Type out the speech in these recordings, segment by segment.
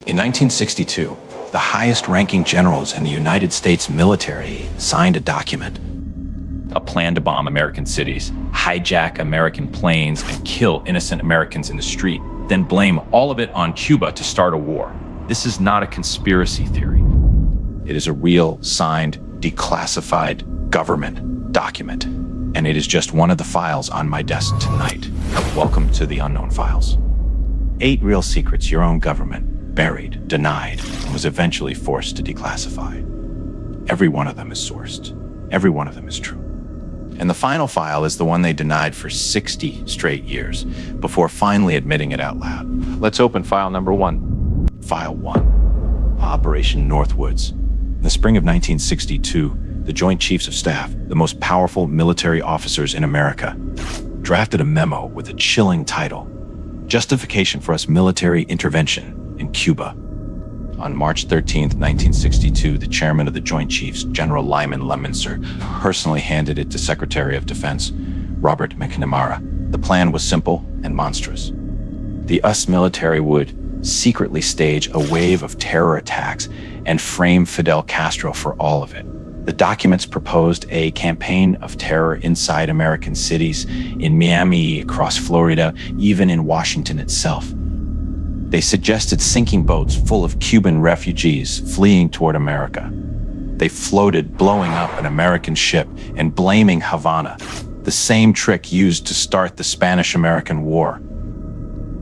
In 1962, the highest-ranking generals in the United States military signed a document. A plan to bomb American cities, hijack American planes, and kill innocent Americans in the street, then blame all of it on Cuba to start a war. This is not a conspiracy theory. It is a real, signed, declassified government document. And it is just one of the files on my desk tonight. Welcome to the Unknown Files. 8 real secrets your own government buried, denied, and was eventually forced to declassify. Every one of them is sourced. Every one of them is true. And the final file is the one they denied for 60 straight years before finally admitting it out loud. Let's open file number 1. File 1. Operation Northwoods. In the spring of 1962, the Joint Chiefs of Staff, the most powerful military officers in America, drafted a memo with a chilling title, Justification for Us Military Intervention in Cuba. On March 13th, 1962, the chairman of the Joint Chiefs, General Lyman Lemonster, personally handed it to Secretary of Defense Robert McNamara. The plan was simple and monstrous. The US military would secretly stage a wave of terror attacks and frame Fidel Castro for all of it. The documents proposed a campaign of terror inside American cities, in Miami, across Florida, even in Washington itself. They suggested sinking boats full of Cuban refugees fleeing toward America. They floated blowing up an American ship and blaming Havana, the same trick used to start the Spanish-American War.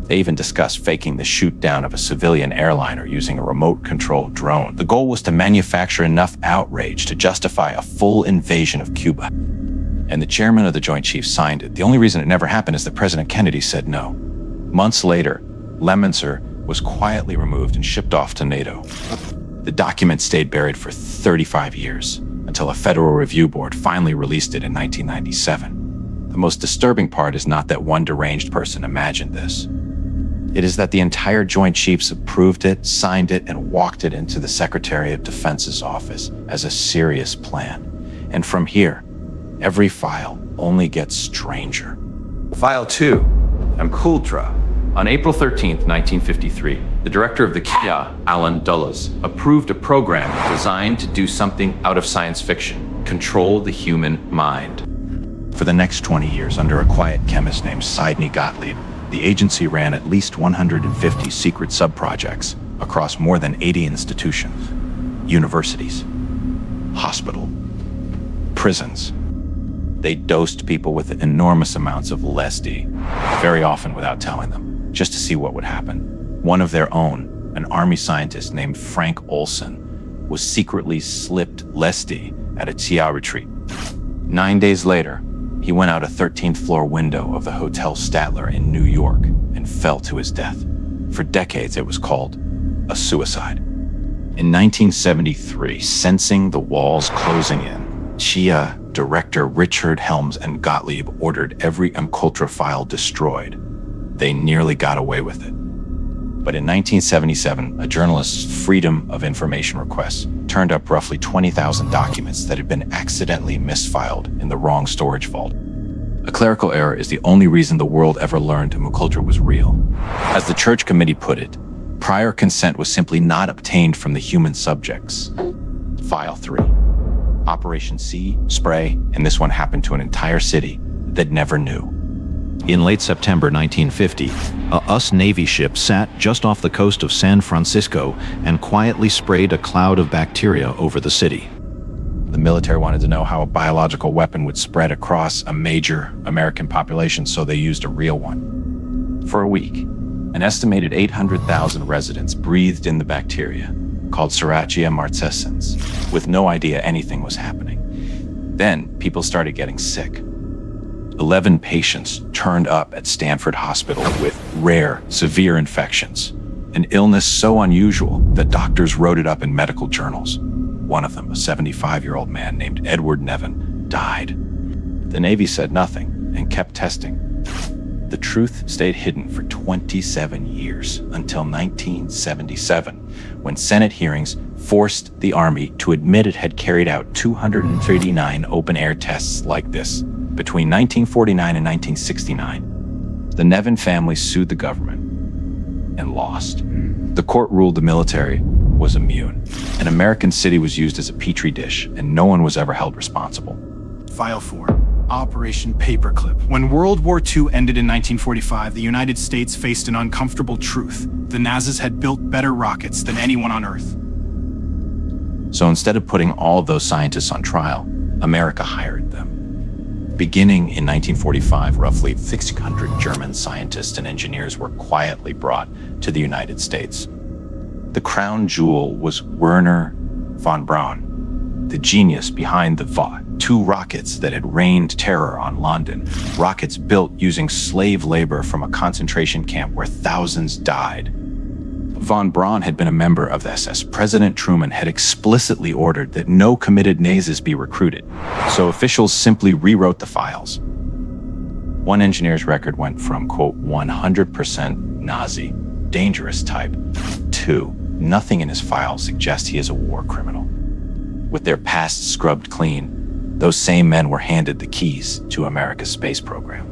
They even discussed faking the shoot-down of a civilian airliner using a remote-controlled drone. The goal was to manufacture enough outrage to justify a full invasion of Cuba. And the chairman of the Joint Chiefs signed it. The only reason it never happened is that President Kennedy said no. Months later, Lemonster was quietly removed and shipped off to NATO. The document stayed buried for 35 years until a Federal Review Board finally released it in 1997. The most disturbing part is not that one deranged person imagined this. It is that the entire Joint Chiefs approved it, signed it, and walked it into the Secretary of Defense's office as a serious plan. And from here, every file only gets stranger. File 2, MKUltra. On April 13, 1953, the director of the CIA, Alan Dulles, approved a program designed to do something out of science fiction, control the human mind. For the next 20 years, under a quiet chemist named Sidney Gottlieb, the agency ran at least 150 secret sub-projects across more than 80 institutions, universities, hospitals, prisons. They dosed people with enormous amounts of LSD, very often without telling them, just to see what would happen. One of their own, an army scientist named Frank Olson, was secretly slipped LSD at a CIA retreat. 9 days later, he went out a 13th floor window of the Hotel Statler in New York and fell to his death. For decades, it was called a suicide. In 1973, sensing the walls closing in, CIA Director Richard Helms and Gottlieb ordered every MKUltra file destroyed. They nearly got away with it. But in 1977, a journalist's Freedom of Information request turned up roughly 20,000 documents that had been accidentally misfiled in the wrong storage vault. A clerical error is the only reason the world ever learned MKUltra was real. As the Church Committee put it, prior consent was simply not obtained from the human subjects. File 3. Operation Sea Spray, and this one happened to an entire city that never knew. In late September 1950, a US Navy ship sat just off the coast of San Francisco and quietly sprayed a cloud of bacteria over the city. The military wanted to know how a biological weapon would spread across a major American population, so they used a real one. For a week, an estimated 800,000 residents breathed in the bacteria, called Serratia marcescens, with no idea anything was happening. Then, people started getting sick. 11 patients turned up at Stanford Hospital with rare, severe infections, an illness so unusual that doctors wrote it up in medical journals. One of them, a 75-year-old man named Edward Nevin, died. The Navy said nothing and kept testing. The truth stayed hidden for 27 years until 1977, when Senate hearings forced the Army to admit it had carried out 239 open-air tests like this. Between 1949 and 1969, the Nevin family sued the government and lost. The court ruled the military was immune. An American city was used as a petri dish, and no one was ever held responsible. File 4. Operation Paperclip. When World War II ended in 1945, the United States faced an uncomfortable truth. The Nazis had built better rockets than anyone on Earth. So instead of putting all of those scientists on trial, America hired them. Beginning in 1945, roughly 600 German scientists and engineers were quietly brought to the United States. The crown jewel was Werner von Braun, the genius behind the Vought, 2 rockets that had rained terror on London, rockets built using slave labor from a concentration camp where thousands died. Von Braun had been a member of the SS. President Truman had explicitly ordered that no committed Nazis be recruited, so officials simply rewrote the files. One engineer's record went from, quote, 100% Nazi, dangerous type, to nothing in his file suggests he is a war criminal. With their past scrubbed clean, those same men were handed the keys to America's space program.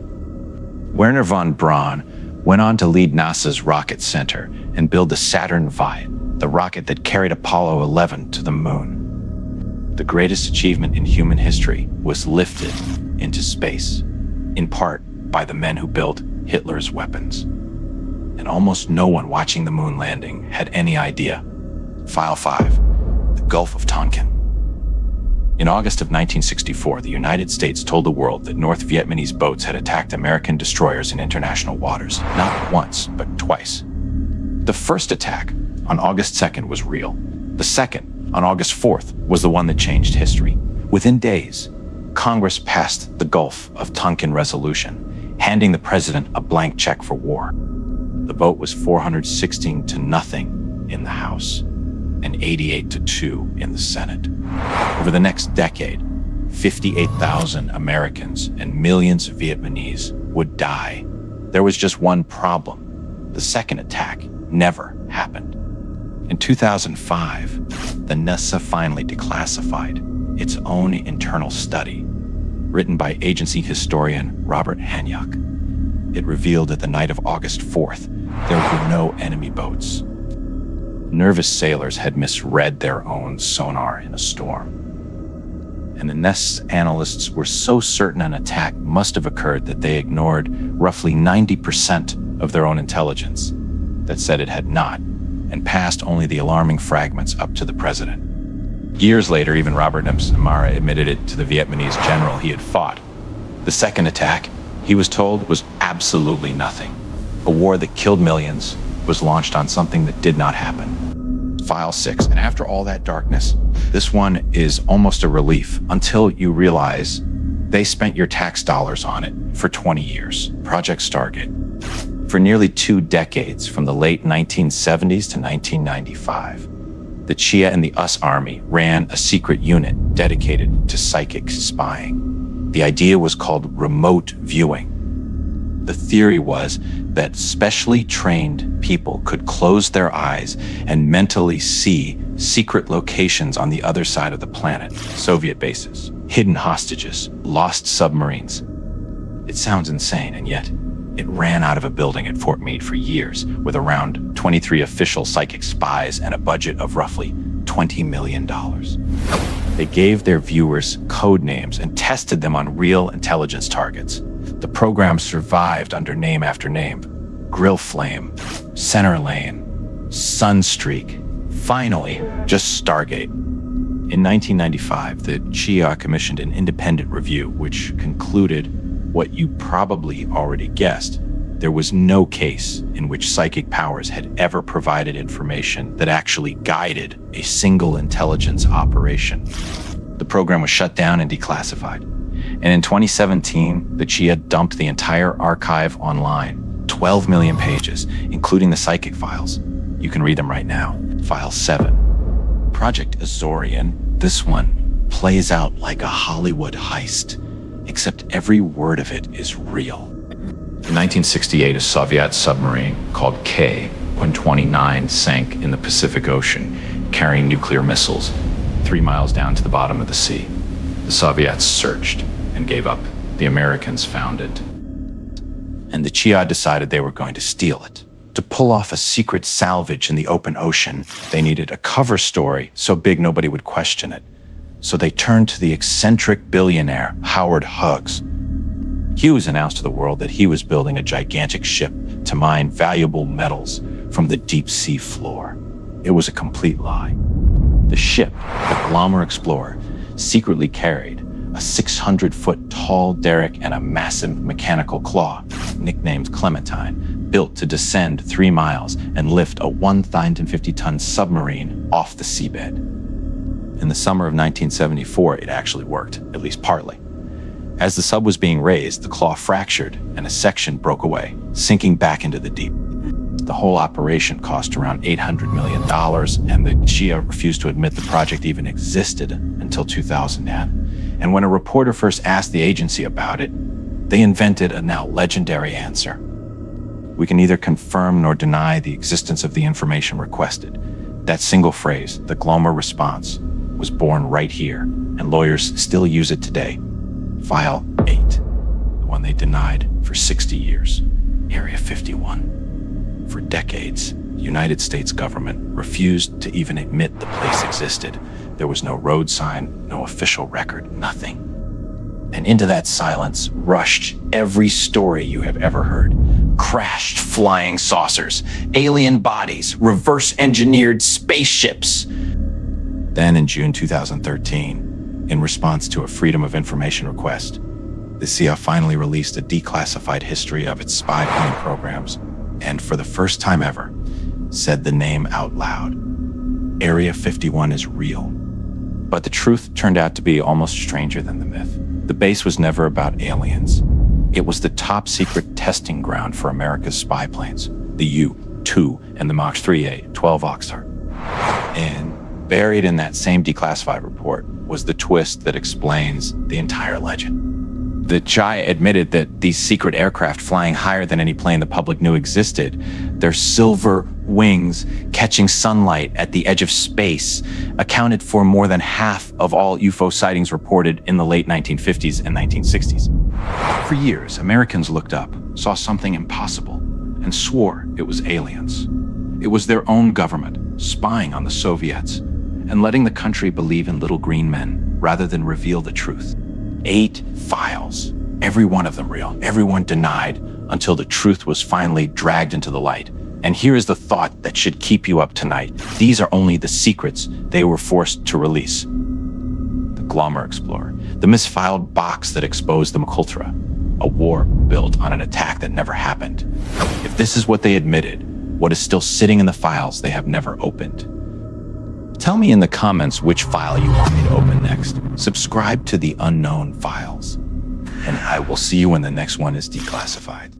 Werner von Braun went on to lead NASA's Rocket Center and build the Saturn V, the rocket that carried Apollo 11 to the moon. The greatest achievement in human history was lifted into space, in part by the men who built Hitler's weapons. And almost no one watching the moon landing had any idea. File 5, the Gulf of Tonkin. In August of 1964, the United States told the world that North Vietnamese boats had attacked American destroyers in international waters, not once, but twice. The first attack, on August 2nd, was real. The second, on August 4th, was the one that changed history. Within days, Congress passed the Gulf of Tonkin Resolution, handing the president a blank check for war. The vote was 416-0 in the House and 88-2 in the Senate. Over the next decade, 58,000 Americans and millions of Vietnamese would die. There was just one problem. The second attack never happened. In 2005, the NASA finally declassified its own internal study, written by agency historian Robert Hanyuk. It revealed that the night of August 4th, there were no enemy boats. Nervous sailors had misread their own sonar in a storm. And the NES's analysts were so certain an attack must have occurred that they ignored roughly 90% of their own intelligence that said it had not, and passed only the alarming fragments up to the president. Years later, even Robert McNamara admitted it to the Vietnamese general he had fought. The second attack, he was told, was absolutely nothing. A war that killed millions was launched on something that did not happen. File 6, and after all that darkness, this one is almost a relief until you realize they spent your tax dollars on it for 20 years. Project Stargate. For nearly 2 decades, from the late 1970s to 1995, the Chia and the US Army ran a secret unit dedicated to psychic spying. The idea was called remote viewing. The theory was that specially trained people could close their eyes and mentally see secret locations on the other side of the planet, Soviet bases, hidden hostages, lost submarines. It sounds insane, and yet it ran out of a building at Fort Meade for years with around 23 official psychic spies and a budget of roughly $20 million. They gave their viewers code names and tested them on real intelligence targets. The program survived under name after name: Grill Flame, Center Lane, Sunstreak, finally, just Stargate. In 1995, the Chia commissioned an independent review which concluded what you probably already guessed. There was no case in which psychic powers had ever provided information that actually guided a single intelligence operation. The program was shut down and declassified. And in 2017, the Chia dumped the entire archive online, 12 million pages, including the psychic files. You can read them right now. File 7. Project Azorian. This one plays out like a Hollywood heist, except every word of it is real. In 1968, a Soviet submarine called K-129 sank in the Pacific Ocean, carrying nuclear missiles 3 miles down to the bottom of the sea. The Soviets searched and gave up. The Americans found it. And the Chia decided they were going to steal it. To pull off a secret salvage in the open ocean, they needed a cover story so big nobody would question it. So they turned to the eccentric billionaire Howard Hughes. Hughes announced to the world that he was building a gigantic ship to mine valuable metals from the deep sea floor. It was a complete lie. The ship, the Glommer Explorer, secretly carried a 600-foot tall derrick and a massive mechanical claw, nicknamed Clementine, built to descend 3 miles and lift a 1,050-ton submarine off the seabed. In the summer of 1974, it actually worked, at least partly. As the sub was being raised, the claw fractured and a section broke away, sinking back into the deep. The whole operation cost around $800 million, and the Shia refused to admit the project even existed until 2010. And when a reporter first asked the agency about it, they invented a now legendary answer. We can neither confirm nor deny the existence of the information requested. That single phrase, the Glommer response, was born right here, and lawyers still use it today. File 8, the one they denied for 60 years, Area 51. For decades, the United States government refused to even admit the place existed. There was no road sign, no official record, nothing. And into that silence rushed every story you have ever heard. Crashed flying saucers, alien bodies, reverse-engineered spaceships. Then in June 2013, in response to a Freedom of Information request, the CIA finally released a declassified history of its spy plane programs, and for the first time ever, said the name out loud. Area 51 is real. But the truth turned out to be almost stranger than the myth. The base was never about aliens. It was the top-secret testing ground for America's spy planes, the U-2 and the Mach 3A 12 Oxheart. And buried in that same declassified report was the twist that explains the entire legend. The Chai admitted that these secret aircraft flying higher than any plane the public knew existed, their silver wings catching sunlight at the edge of space, accounted for more than half of all UFO sightings reported in the late 1950s and 1960s. For years, Americans looked up, saw something impossible, and swore it was aliens. It was their own government spying on the Soviets and letting the country believe in little green men rather than reveal the truth. 8 files, every one of them real, everyone denied, until the truth was finally dragged into the light. And here is the thought that should keep you up tonight. These are only the secrets they were forced to release. The Glommer Explorer, the misfiled box that exposed the MKUltra, a war built on an attack that never happened. If this is what they admitted, what is still sitting in the files they have never opened? Tell me in the comments which file you want me to open next. Subscribe to the Unknown Files, and I will see you when the next one is declassified.